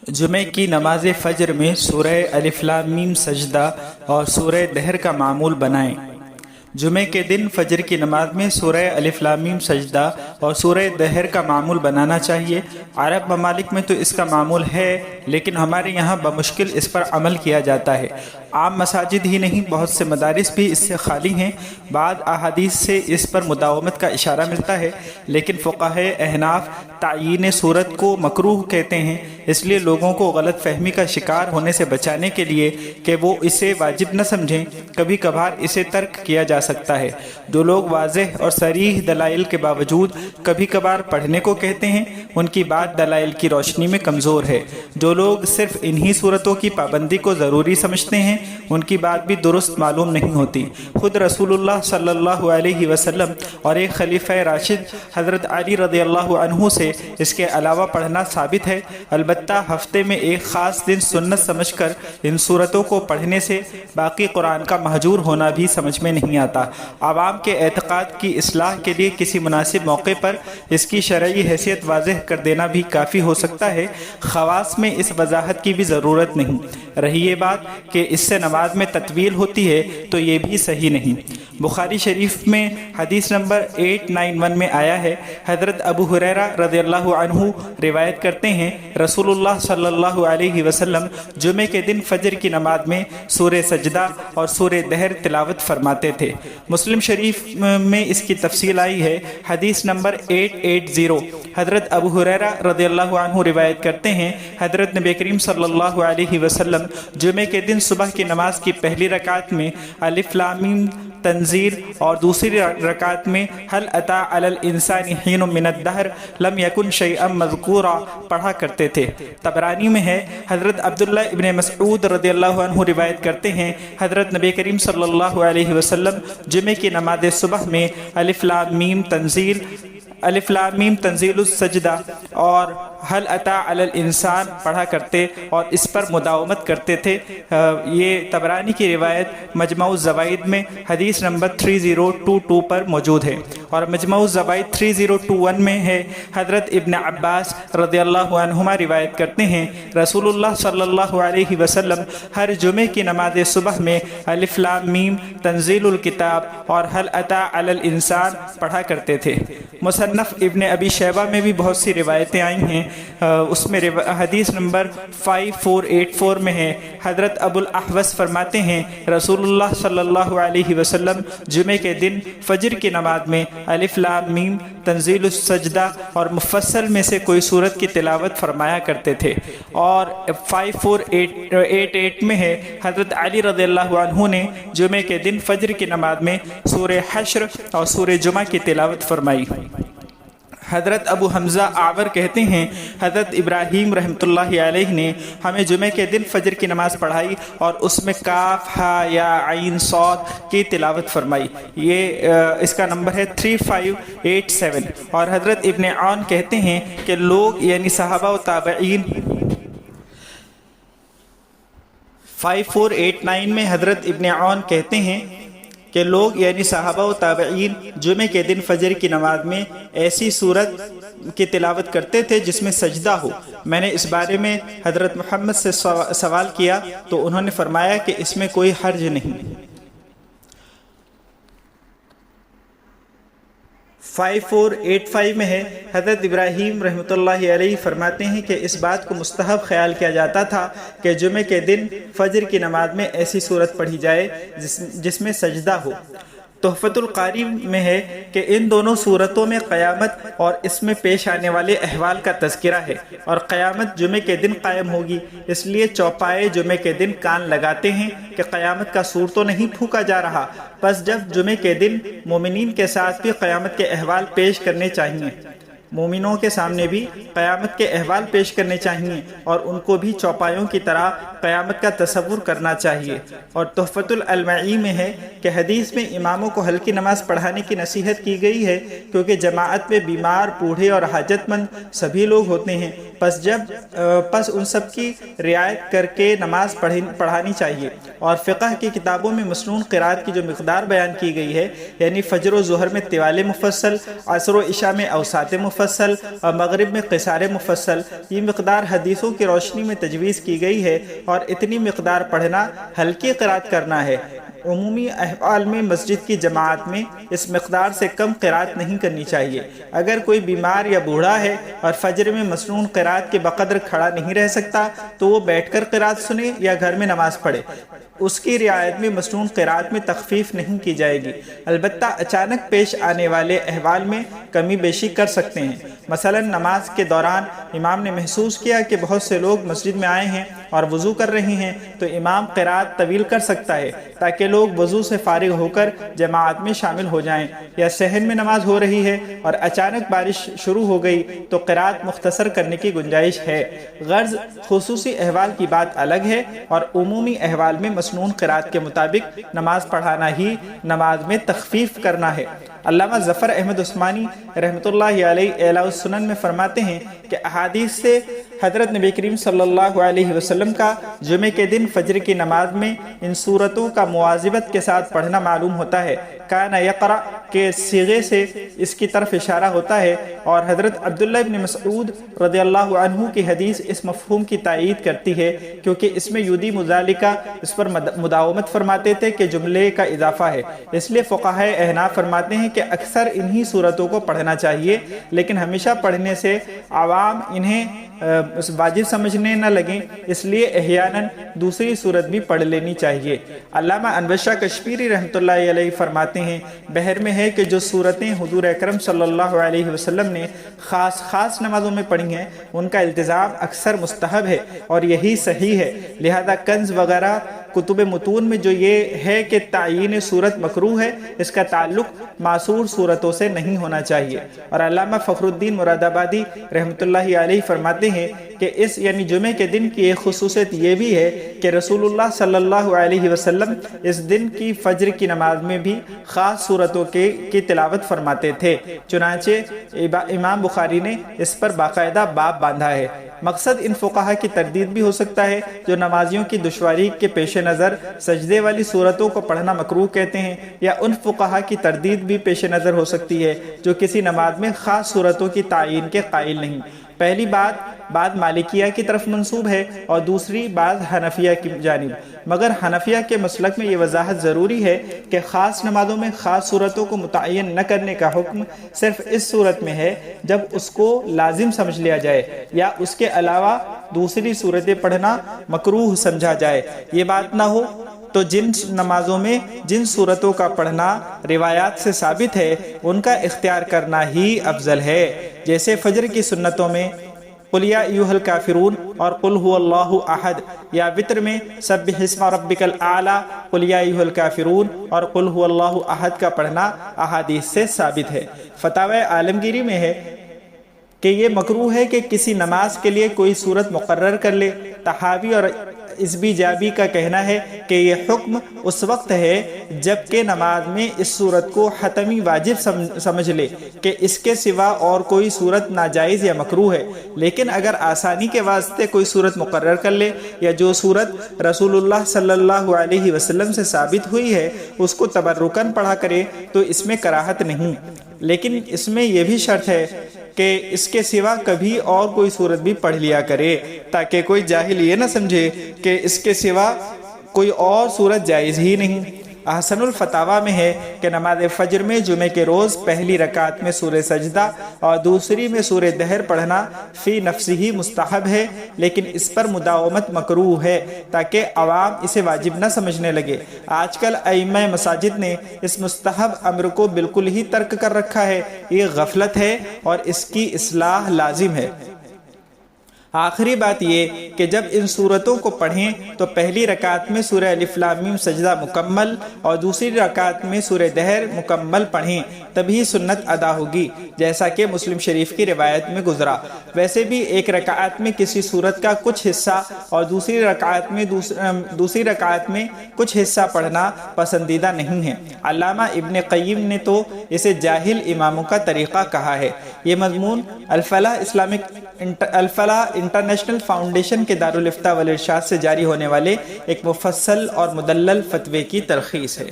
جمعے کی نماز فجر میں سورہ الف لام میم سجدہ اور سورہ دہر کا معمول بنائیں۔ جمعے کے دن فجر کی نماز میں سورہ الف لام میم سجدہ اور سورہ دہر کا معمول بنانا چاہیے۔ عرب ممالک میں تو اس کا معمول ہے، لیکن ہمارے یہاں بمشکل اس پر عمل کیا جاتا ہے۔ عام مساجد ہی نہیں، بہت سے مدارس بھی اس سے خالی ہیں۔ بعض احادیث سے اس پر مداومت کا اشارہ ملتا ہے، لیکن فقہاء احناف تعیین صورت کو مکروہ کہتے ہیں، اس لیے لوگوں کو غلط فہمی کا شکار ہونے سے بچانے کے لیے کہ وہ اسے واجب نہ سمجھیں، کبھی کبھار اسے ترک کیا جا سکتا ہے۔ جو لوگ واضح اور صریح دلائل کے باوجود کبھی کبھار پڑھنے کو کہتے ہیں، ان کی بات دلائل کی روشنی میں کمزور ہے۔ جو لوگ صرف انہی صورتوں کی پابندی کو ضروری سمجھتے ہیں، ان کی بات بھی درست معلوم نہیں ہوتی۔ خود رسول اللہ صلی اللہ علیہ وسلم اور ایک خلیفہ راشد حضرت علی رضی اللہ عنہ سے اس کے علاوہ پڑھنا ثابت ہے۔ البتہ ہفتے میں ایک خاص دن سنت سمجھ کر ان صورتوں کو پڑھنے سے باقی قرآن کا مہجور ہونا بھی سمجھ میں نہیں آتا۔ عوام کے اعتقاد کی اصلاح کے لیے کسی مناسب موقع پر اس کی شرعی حیثیت واضح کر دینا بھی کافی ہو سکتا ہے۔ خواص میں اس وضاحت کی بھی ضرورت نہیں۔ رہی یہ بات کہ اس سے نماز میں تطویل ہوتی ہے تو یہ بھی صحیح نہیں۔ بخاری شریف میں حدیث نمبر 891 میں آیا ہے، حضرت ابو ہریرہ رضی اللہ عنہ روایت کرتے ہیں، رسول اللہ صلی اللہ علیہ وسلم جمعے کے دن فجر کی نماز میں سورہ سجدہ اور سورہ دہر تلاوت فرماتے تھے۔ مسلم شریف میں اس کی تفصیل آئی ہے، حدیث نمبر 880۔ حضرت ابو ہریرہ رضی اللہ عنہ روایت کرتے ہیں، حضرت نبی کریم صلی اللہ علیہ وسلم جمعے کے دن صبح کی نماز کی پہلی رکعت میں الف لام میم تنزیل اور دوسری رکعت میں هل اتى على الانسان حين من الدهر لم يكن شيئا مذکورا پڑھا کرتے تھے۔ طبرانی میں ہے، حضرت عبداللہ ابن مسعود رضی اللہ عنہ روایت کرتے ہیں، حضرت نبی کریم صلی اللہ علیہ وسلم جمعے کی نماز صبح میں الف لام میم تنزیل، الف لام میم تنزیل السجدہ اور هل اتى على الانسان پڑھا کرتے اور اس پر مداومت کرتے تھے۔ یہ طبرانی کی روایت مجمع الزوائد میں حدیث نمبر 3022 پر موجود ہے، اور مجمع الزوائد 3021 میں ہے، حضرت ابن عباس رضی اللہ عنہما روایت کرتے ہیں، رسول اللہ صلی اللہ علیہ وسلم ہر جمعے کی نماز صبح میں الف لام میم تنزیل الکتاب اور هل اتى على الانسان پڑھا کرتے تھے۔ مصنف ابن ابی شیبہ میں بھی بہت سی روایتیں آئی ہیں، اس میں حدیث نمبر 5484 میں ہے، حضرت ابو الاحوص فرماتے ہیں، رسول اللہ صلی اللہ علیہ وسلم جمعے کے دن فجر کی نماز میں الف لام میم تنزیل السجدہ اور مفصل میں سے کوئی سورت کی تلاوت فرمایا کرتے تھے۔ اور 5488 میں ہے، حضرت علی رضی اللہ عنہ نے جمعے کے دن فجر کی نماز میں سورہ حشر اور سورہ جمعہ کی تلاوت فرمائی۔ حضرت ابو حمزہ آور کہتے ہیں، حضرت ابراہیم رحمۃ اللہ علیہ نے ہمیں جمعے کے دن فجر کی نماز پڑھائی اور اس میں کاف ہا یا عین صاد کی تلاوت فرمائی۔ یہ اس کا نمبر ہے 3587۔ اور حضرت ابن عون کہتے ہیں کہ لوگ یعنی صحابہ و تابعین 5489 میں حضرت ابن عون کہتے ہیں کہ لوگ یعنی صحابہ و تابعین جمعے کے دن فجر کی نماز میں ایسی صورت کی تلاوت کرتے تھے جس میں سجدہ ہو۔ میں نے اس بارے میں حضرت محمد سے سوال کیا تو انہوں نے فرمایا کہ اس میں کوئی حرج نہیں۔ 5485 میں ہے، حضرت ابراہیم رحمۃ اللہ علیہ فرماتے ہیں کہ اس بات کو مستحب خیال کیا جاتا تھا کہ جمعے کے دن فجر کی نماز میں ایسی صورت پڑھی جائے جس میں سجدہ ہو۔ تحفۃ القاری میں ہے کہ ان دونوں صورتوں میں قیامت اور اس میں پیش آنے والے احوال کا تذکرہ ہے، اور قیامت جمعے کے دن قائم ہوگی، اس لیے چوپائے جمعے کے دن کان لگاتے ہیں کہ قیامت کا سور تو نہیں پھونکا جا رہا۔ پس جب جمعے کے دن مومنین کے ساتھ بھی قیامت کے احوال پیش کرنے چاہیے، مومنوں کے سامنے بھی قیامت کے احوال پیش کرنے چاہیے، اور ان کو بھی چوپایوں کی طرح قیامت کا تصور کرنا چاہیے۔ اور تحفۃ العلمائی میں ہے کہ حدیث میں اماموں کو ہلکی نماز پڑھانے کی نصیحت کی گئی ہے، کیونکہ جماعت میں بیمار، بوڑھے اور حاجت مند سبھی لوگ ہوتے ہیں، پس ان سب کی رعایت کر کے نماز پڑھانی چاہیے۔ اور فقہ کی کتابوں میں مسنون قرات کی جو مقدار بیان کی گئی ہے، یعنی فجر و ظہر میں طوال مفصل، عصر و عشاء میں اوساط مفصل، مفصل اور مغرب میں قصار مفصل، یہ مقدار حدیثوں کی روشنی میں تجویز کی گئی ہے، اور اتنی مقدار پڑھنا ہلکی قرات کرنا ہے۔ عمومی احوال میں مسجد کی جماعت میں اس مقدار سے کم قرات نہیں کرنی چاہیے۔ اگر کوئی بیمار یا بوڑھا ہے اور فجر میں مسنون قرات کے بقدر کھڑا نہیں رہ سکتا تو وہ بیٹھ کر قرات سنے یا گھر میں نماز پڑھے۔ اس کی رعایت میں مسنون قرات میں تخفیف نہیں کی جائے گی، البتہ اچانک پیش آنے والے احوال میں کمی بیشی کر سکتے ہیں۔ مثلا نماز کے دوران امام نے محسوس کیا کہ بہت سے لوگ مسجد میں آئے ہیں اور وضو کر رہے ہیں تو امام قرات طویل کر سکتا ہے تاکہ لوگ وضو سے فارغ ہو کر جماعت میں شامل ہو جائیں، یا صحن میں نماز ہو رہی ہے اور اچانک بارش شروع ہو گئی تو قرات مختصر کرنے کی گنجائش ہے۔ غرض خصوصی احوال کی بات الگ ہے، اور عمومی احوال میں مسنون قرات کے مطابق نماز پڑھانا ہی نماز میں تخفیف کرنا ہے۔ علامہ ظفر احمد عثمانی رحمۃ اللہ علیہ اعلاء السنن میں فرماتے ہیں کہ احادیث سے حضرت نبی کریم صلی اللہ علیہ وسلم کا جمعے کے دن فجر کی نماز میں ان سورتوں کا مواظبت کے ساتھ پڑھنا معلوم ہوتا ہے۔ کان یقرأ کے صیغے سے اس کی طرف اشارہ ہوتا ہے، اور حضرت عبداللہ ابن مسعود رضی اللہ عنہ کی حدیث اس مفہوم کی تائید کرتی ہے، کیونکہ اس میں یدی مذالکہ اس پر مداومت فرماتے تھے کہ جملے کا اضافہ ہے۔ اس لیے فقہائے احناف فرماتے ہیں کہ اکثر انہی صورتوں کو پڑھنا چاہیے، لیکن ہمیشہ پڑھنے سے عوام انہیں واجب سمجھنے نہ لگیں، اس لیے احیاناً دوسری صورت بھی پڑھ لینی چاہیے۔ علامہ انور شاہ کشمیری رحمۃ اللہ علیہ فرماتے ہیں بحر میں ہے کہ جو صورتیں حضور اکرم صلی اللہ علیہ وسلم نے خاص نمازوں میں پڑھی ہیں ان کا التزام اکثر مستحب ہے، اور یہی صحیح ہے۔ لہذا کنز وغیرہ کتب متون میں جو یہ ہے کہ تعیین صورت مکروہ ہے، اس کا تعلق معصور صورتوں سے نہیں ہونا چاہیے۔ اور علامہ فخر الدین مراد آبادی رحمۃ اللہ علیہ فرماتے ہیں کہ اس یعنی جمعے کے دن کی ایک خصوصیت یہ بھی ہے کہ رسول اللہ صلی اللہ علیہ وسلم اس دن کی فجر کی نماز میں بھی خاص صورتوں کی تلاوت فرماتے تھے، چنانچہ امام بخاری نے اس پر باقاعدہ باب باندھا ہے۔ مقصد ان فقہا کی تردید بھی ہو سکتا ہے جو نمازیوں کی دشواری کے پیش نظر سجدے والی صورتوں کو پڑھنا مکروہ کہتے ہیں، یا ان فقہا کی تردید بھی پیش نظر ہو سکتی ہے جو کسی نماز میں خاص صورتوں کی تعیین کے قائل نہیں۔ پہلی بات مالکیہ کی طرف منسوب ہے اور دوسری بات حنفیہ کی جانب، مگر حنفیہ کے مسلک میں یہ وضاحت ضروری ہے کہ خاص نمازوں میں خاص صورتوں کو متعین نہ کرنے کا حکم صرف اس صورت میں ہے جب اس کو لازم سمجھ لیا جائے یا اس کے علاوہ دوسری صورتیں پڑھنا مکروہ سمجھا جائے۔ یہ بات نہ ہو تو جن نمازوں میں جن صورتوں کا پڑھنا روایات سے ثابت ہے ان کا اختیار کرنا ہی افضل ہے، جیسے فجر کی سنتوں میں قل یا ایھا الکافرون اور قل هو اللہ احد، یا وتر میں سبح اسم ربک الاعلی قل یا ایھا الکافرون اور قل هو اللہ احد کا پڑھنا احادیث سے ثابت ہے۔ فتاوی عالمگیری میں ہے کہ یہ مکروہ ہے کہ کسی نماز کے لیے کوئی صورت مقرر کر لے۔ تحاوی اور ازبی جابی کا کہنا ہے کہ یہ حکم اس وقت ہے جب کہ نماز میں اس صورت کو حتمی واجب سمجھ لے کہ اس کے سوا اور کوئی صورت ناجائز یا مکروہ ہے، لیکن اگر آسانی کے واسطے کوئی صورت مقرر کر لے یا جو صورت رسول اللہ صلی اللہ علیہ وسلم سے ثابت ہوئی ہے اس کو تبرکاً پڑھا کرے تو اس میں کراہت نہیں، لیکن اس میں یہ بھی شرط ہے کہ اس کے سوا کبھی اور کوئی صورت بھی پڑھ لیا کرے تاکہ کوئی جاہل یہ نہ سمجھے کہ اس کے سوا کوئی اور صورت جائز ہی نہیں۔ احسن الفتاوی میں ہے کہ نماز فجر میں جمعے کے روز پہلی رکعت میں سورہ سجدہ اور دوسری میں سورہ دہر پڑھنا فی نفسہ ہی مستحب ہے، لیکن اس پر مداومت مکروہ ہے تاکہ عوام اسے واجب نہ سمجھنے لگے۔ آج کل ائمہ مساجد نے اس مستحب امر کو بالکل ہی ترک کر رکھا ہے، یہ غفلت ہے اور اس کی اصلاح لازم ہے۔ آخری بات یہ کہ جب ان صورتوں کو پڑھیں تو پہلی رکعت میں سورہ الف لام میم سجدہ مکمل اور دوسری رکعت میں سورہ دہر مکمل پڑھیں، تبھی سنت ادا ہوگی، جیسا کہ مسلم شریف کی روایت میں گزرا۔ ویسے بھی ایک رکعت میں کسی صورت کا کچھ حصہ اور دوسری رکعت میں کچھ حصہ پڑھنا پسندیدہ نہیں ہے۔ علامہ ابن قیم نے تو اسے جاہل اماموں کا طریقہ کہا ہے۔ یہ مضمون الفلاح انٹرنیشنل فاؤنڈیشن کے دارالافتاء والارشاد سے جاری ہونے والے ایک مفصل اور مدلل فتوے کی تلخیص ہے۔